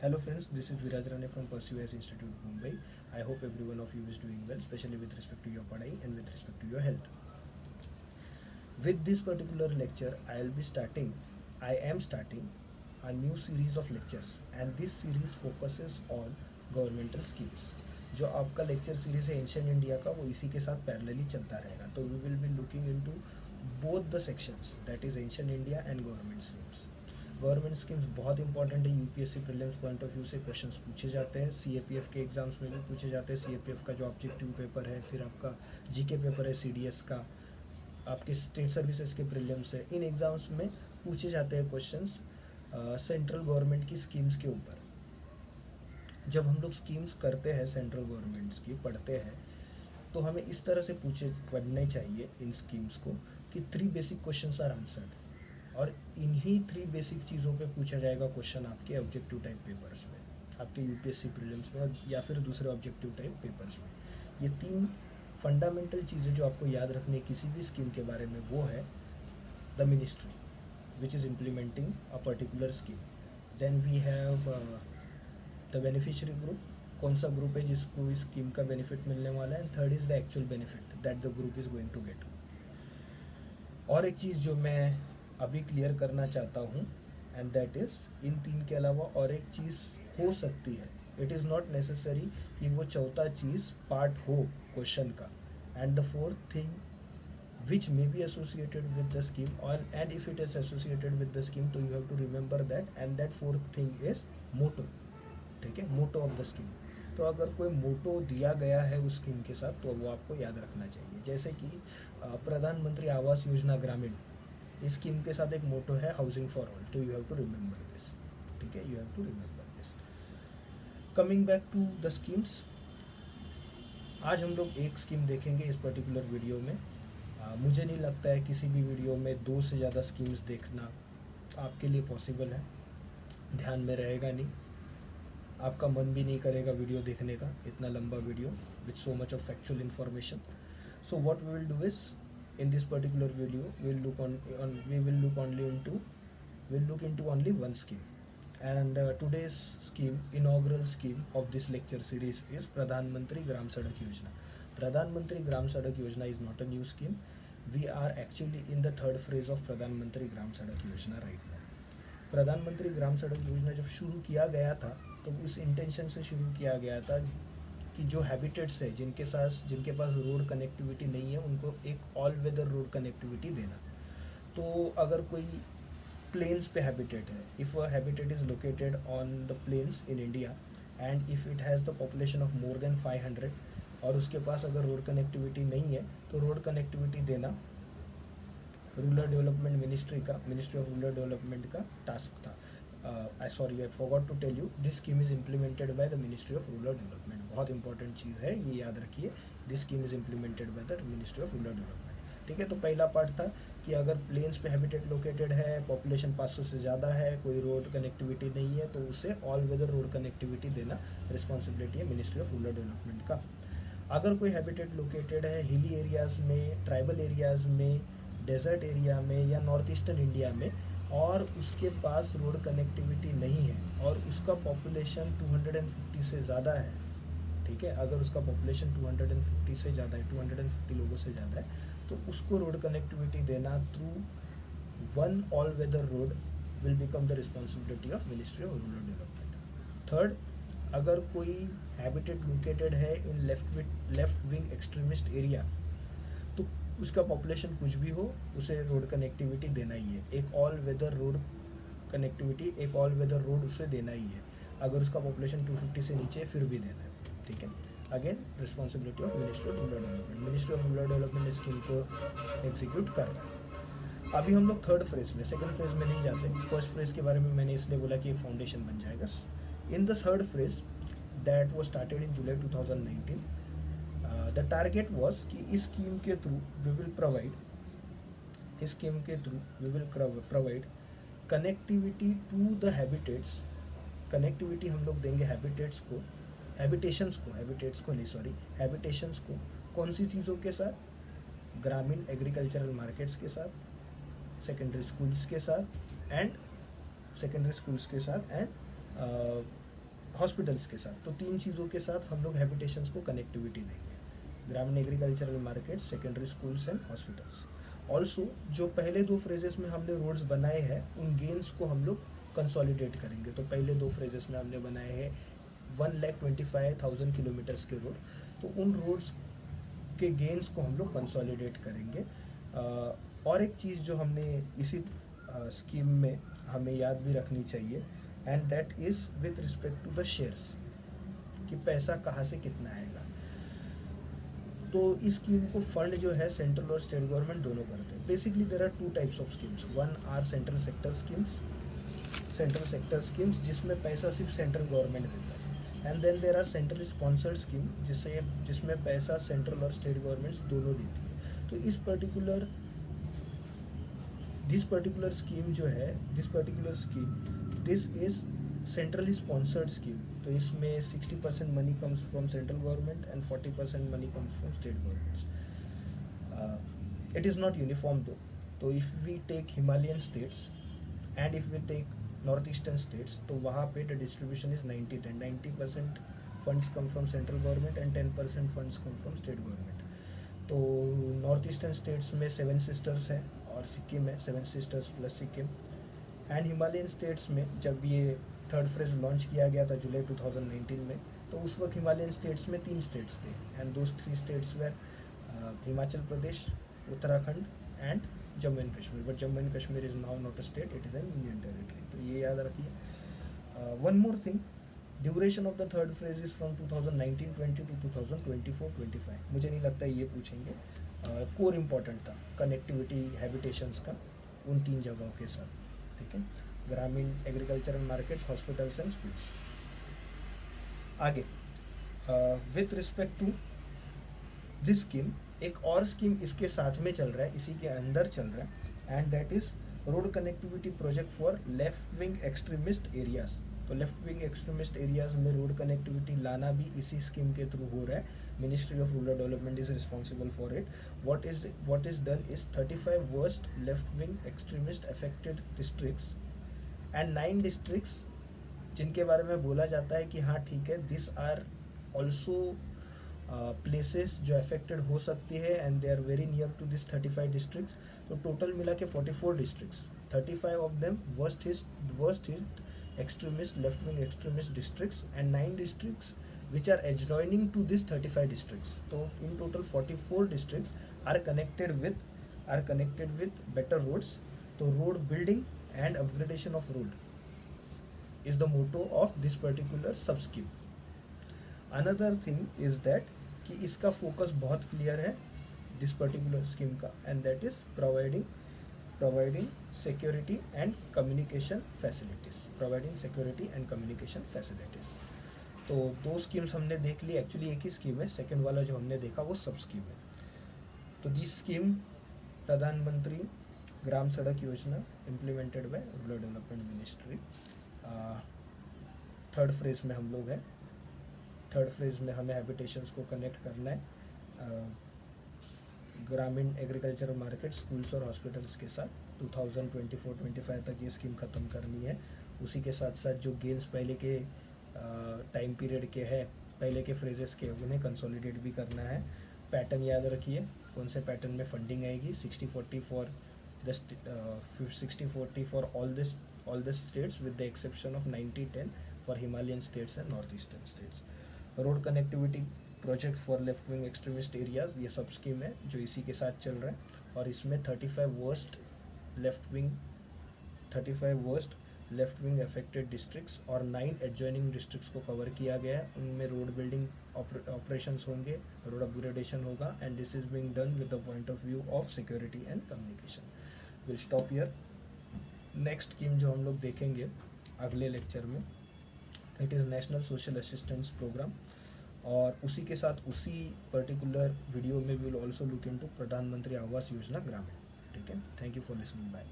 Hello friends, this is Viraj Rane from Perseus Institute, Mumbai. I hope every one of you is doing well, especially with respect to your padai and with respect to your health. With this particular lecture, I am starting a new series of lectures and this series focuses on governmental schemes. जो आपका lecture series है ancient India का वो इसी के साथ parallelly चलता रहेगा. तो we will be looking into both the sections, that is ancient India and government schemes. Government schemes बहुत इंपॉर्टेंट है. UPSC prelims point of view से क्वेश्चंस पूछे जाते हैं, सीएपीएफ के एग्जाम्स में भी पूछे जाते हैं. सीएपीएफ का जो ऑब्जेक्टिव पेपर है, फिर आपका जीके पेपर है, सीडीएस का, आपके स्टेट सर्विसेज के प्रीलिम्स है, इन एग्जाम्स में पूछे जाते हैं क्वेश्चंस सेंट्रल गवर्नमेंट की स्कीम्स के ऊपर. जब हम लोग स्कीम्स करते हैं सेंट्रल गवर्नमेंट्स की पढ़ते हैं तो हमें इस तरह से पढ़ने चाहिए इन स्कीम्स को कि 3 बेसिक क्वेश्चंस आर आंसर्ड, और इन्हीं 3 बेसिक चीज़ों पे पूछा जाएगा क्वेश्चन आपके ऑब्जेक्टिव टाइप पेपर्स में, आपके यूपीएससी प्रीलिम्स में या फिर दूसरे ऑब्जेक्टिव टाइप पेपर्स में. ये 3 फंडामेंटल चीज़ें जो आपको याद रखनी है किसी भी स्कीम के बारे में, वो है the ministry which is implementing a particular scheme. Then we have the beneficiary group, कौन सा ग्रुप है जिसको इस स्कीम का बेनिफिट मिलने वाला है. And third is the actual benefit that the group is going to get. और एक चीज़ जो मैं अभी क्लियर करना चाहता हूँ, एंड दैट इज़ इन 3 के अलावा और एक चीज़ हो सकती है. इट इज़ नॉट नेसेसरी कि वो चौथा चीज़ पार्ट हो क्वेश्चन का. And the fourth thing which may be associated with the scheme, or and if it is associated with the scheme, so you have to remember that, and that fourth thing is motto. ठीक है, motto of the scheme. तो अगर कोई मोटो दिया गया है उस scheme के साथ तो वो आपको याद रखना चाहिए. जैसे कि प्रधानमंत्री आवास योजना ग्रामीण, इस स्कीम के साथ एक मोटो है हाउसिंग फॉर ऑल. तो you have to remember this. ठीक है, you have to remember this. Coming back to the schemes, आज हम लोग एक स्कीम देखेंगे इस पर्टिकुलर वीडियो में. मुझे नहीं लगता है किसी भी वीडियो में 2 से ज़्यादा स्कीम्स देखना आपके लिए पॉसिबल है. ध्यान में रहेगा नहीं, आपका मन भी नहीं करेगा वीडियो देखने का, इतना लंबा video with so much of factual information. So what we will do is in this particular video we will look into only one scheme. And today's scheme, inaugural scheme of this lecture series is Pradhan Mantri Gram Sadak Yojana. Pradhan Mantri Gram Sadak Yojana is not a new scheme. We are actually in the third phase of Pradhan Mantri Gram Sadak योजना right now. प्रधानमंत्री ग्राम सड़क योजना जब शुरू किया गया था तो उस इंटेंशन से शुरू किया गया था कि जो हैबिटेट्स है जिनके पास रोड कनेक्टिविटी नहीं है उनको एक ऑल वेदर रोड कनेक्टिविटी देना. तो अगर कोई प्लेन्स पे हैबिटेट है, if a habitat is located on the plains in India and if it has the population of more than 500 और उसके पास अगर रोड कनेक्टिविटी नहीं है तो रोड कनेक्टिविटी देना rural development ministry of rural development का टास्क था. Sorry, I forgot to tell you, this scheme is implemented by the ministry of rural development. बहुत इंपॉर्टेंट चीज़ है, ये याद रखिए. This scheme is implemented by the ministry of rural development. ठीक है, तो पहला पार्ट था कि अगर प्लेन्स पे हैबिटेट लोकेटेड है, पॉपुलेशन 500 से ज़्यादा है, कोई रोड कनेक्टिविटी नहीं है, तो उसे ऑल वेदर रोड कनेक्टिविटी देना रिस्पॉन्सिबिलिटी है मिनिस्ट्री ऑफ रूरल डेवलपमेंट का. अगर कोई हैबिटेट लोकेटेड है हिली एरियाज़ में, ट्राइबल एरियाज़ में, डेजर्ट एरिया में या नॉर्थ ईस्टर्न इंडिया में, और उसके पास रोड कनेक्टिविटी नहीं है और उसका पॉपुलेशन 250 से ज़्यादा है. ठीक है, अगर उसका पॉपुलेशन 250 से ज़्यादा है, 250 लोगों से ज़्यादा है, तो उसको रोड कनेक्टिविटी देना through one all weather road will become the responsibility of ministry of rural development. Third, अगर कोई हैबिटेट लोकेटेड है in left wing extremist area तो उसका पॉपुलेशन कुछ भी हो उसे रोड कनेक्टिविटी देना ही है. एक ऑल वेदर रोड कनेक्टिविटी, एक ऑल वेदर रोड उसे देना ही है. अगर उसका पॉपुलेशन 250 से नीचे फिर भी देना है. ठीक है, again responsibility of ministry of rural development. Ministry of rural development scheme को एग्जीक्यूट कर रहा है. अभी हम लोग थर्ड फेज में, सेकंड फेज में नहीं जाते. फर्स्ट फेज के बारे में मैंने इसलिए बोला कि एक फाउंडेशन बन जाएगा. In the third phase that was started in July 2019, the target was कि इस स्कीम के through we will provide connectivity to the habitats. Connectivity हम लोग देंगे हैबिटेट्स को. कौन सी चीज़ों के साथ? ग्रामीण एग्रीकल्चरल मार्केट्स के साथ, सेकेंडरी स्कूल्स के साथ एंड हॉस्पिटल्स के साथ, तो 3 चीज़ों के साथ हम लोग हैबिटेशंस को कनेक्टिविटी देंगे, ग्रामीण agricultural market, secondary schools and hospitals. Also जो पहले 2 फ्रेजेस में हमने रोड्स बनाए हैं उन गेन्स को हम लोग कंसोलिडेट करेंगे। तो पहले 2 फ्रेजेस में हमने बनाए हैं 1,25,000 किलोमीटर्स के रोड, तो उन रोड्स के गेन्स को हम लोग कंसोलिडेट करेंगे। और एक चीज़ जो हमने इसी स्कीम में हमें याद भी रखनी चाहिए, and that is with respect to the shares, कि पैसा कहाँ से कितना आएगा। तो इस स्कीम को फंड जो है सेंट्रल और स्टेट गवर्नमेंट दोनों करते हैं। Basically there are 2 types of schemes, one are central sector schemes जिसमें पैसा सिर्फ सेंट्रल गवर्नमेंट देता है, and then there are central sponsored scheme जिसमें पैसा सेंट्रल और स्टेट गवर्नमेंट्स दोनों देती है। तो दिस पर्टिकुलर स्कीम जो है, this is centrally sponsored scheme. तो इसमें 60% money comes from central government and 40% money comes from state governments. It is not uniform though. तो if we take Himalayan states and if we take north eastern states, तो वहाँ पे the distribution is 90-10, 90% funds come from central government and 10% funds come from state government. तो north eastern states में 7 sisters है और सिक्किम है, 7 sisters plus Sikkim. And Himalayan states में जब ये थर्ड फेज लॉन्च किया गया था जुलाई 2019 में, तो उस वक्त हिमालयन स्टेट्स में 3 स्टेट्स थे, and those 3 states were Himachal Pradesh, Uttarakhand and Jammu and Kashmir. But Jammu and Kashmir is now not a state, it is an union territory. तो ये याद रखिए। One more thing, duration of the third phase is from 2019-20 to 2024-25। मुझे नहीं लगता ये पूछेंगे, कोर इम्पॉर्टेंट था कनेक्टिविटी हैबिटेशंस का उन 3 जगहों के साथ, ठीक है, ग्रामीण agricultural markets, hospitals and schools. आगे with respect to this scheme, एक और स्कीम इसके साथ में चल रहा है, इसी के अंदर चल रहा है, and that is road connectivity project for left wing extremist areas. तो लेफ्ट विंग एक्सट्रीमिस्ट एरियाज में रोड कनेक्टिविटी लाना भी इसी स्कीम के थ्रू हो रहा है। Ministry of rural development is responsible for it. What is done is 35 worst left wing extremist affected districts and 9 districts जिनके बारे में बोला जाता है कि हाँ ठीक है, दिस आर ऑल्सो प्लेसेस जो अफेक्टेड हो सकती है, and they are very near to this 35 districts. तो टोटल मिला के 44 districts, 35 of them worst hit extremist left wing extremist districts and 9 districts which are adjoining to this 35 districts. So in total 44 districts are connected with better roads. So road building and upgradation of road is the motto of this particular sub scheme. Another thing is that कि इसका focus बहुत clear है this particular scheme का, and that is providing security and communication facilities. तो 2 schemes हमने देख ली, actually एक ही scheme है, सेकंड वाला जो हमने देखा वो सब स्कीम है। तो दिस स्कीम प्रधानमंत्री ग्राम सड़क योजना implemented by rural development ministry. Third phase में हम लोग हैं। थर्ड फेज में हमें हैबिटेशंस को कनेक्ट करना है ग्रामीण एग्रीकल्चरल मार्केट, स्कूल्स और हॉस्पिटल्स के साथ। 2024-25 तक ये स्कीम ख़त्म करनी है। उसी के साथ साथ जो गेन्स पहले के टाइम पीरियड के हैं, पहले के फ्रेजेस के, उन्हें कंसोलिडेट भी करना है। पैटर्न याद रखिए, कौन से पैटर्न में फंडिंग आएगी। 60-40 for all the states with the exception of 90-10 for Himalayan states and north eastern states. Road connectivity project for left wing extremist areas, ये सब स्कीम है जो इसी के साथ चल रहा है, और इसमें 35 worst left wing affected districts और 9 एडजॉइनिंग डिस्ट्रिक्ट्स को कवर किया गया है। उनमें रोड बिल्डिंग ऑपरेशंस होंगे, रोड अपग्रेडेशन होगा, and this is being done with the point of view of security and communication. Will stop here. Next scheme जो हम लोग देखेंगे अगले लेक्चर में, it is national social assistance programme, और उसी के साथ उसी पर्टिकुलर वीडियो में we will also look into Pradhanmantri Awas Yojana Gramin. ठीक है, thank you for listening, bye.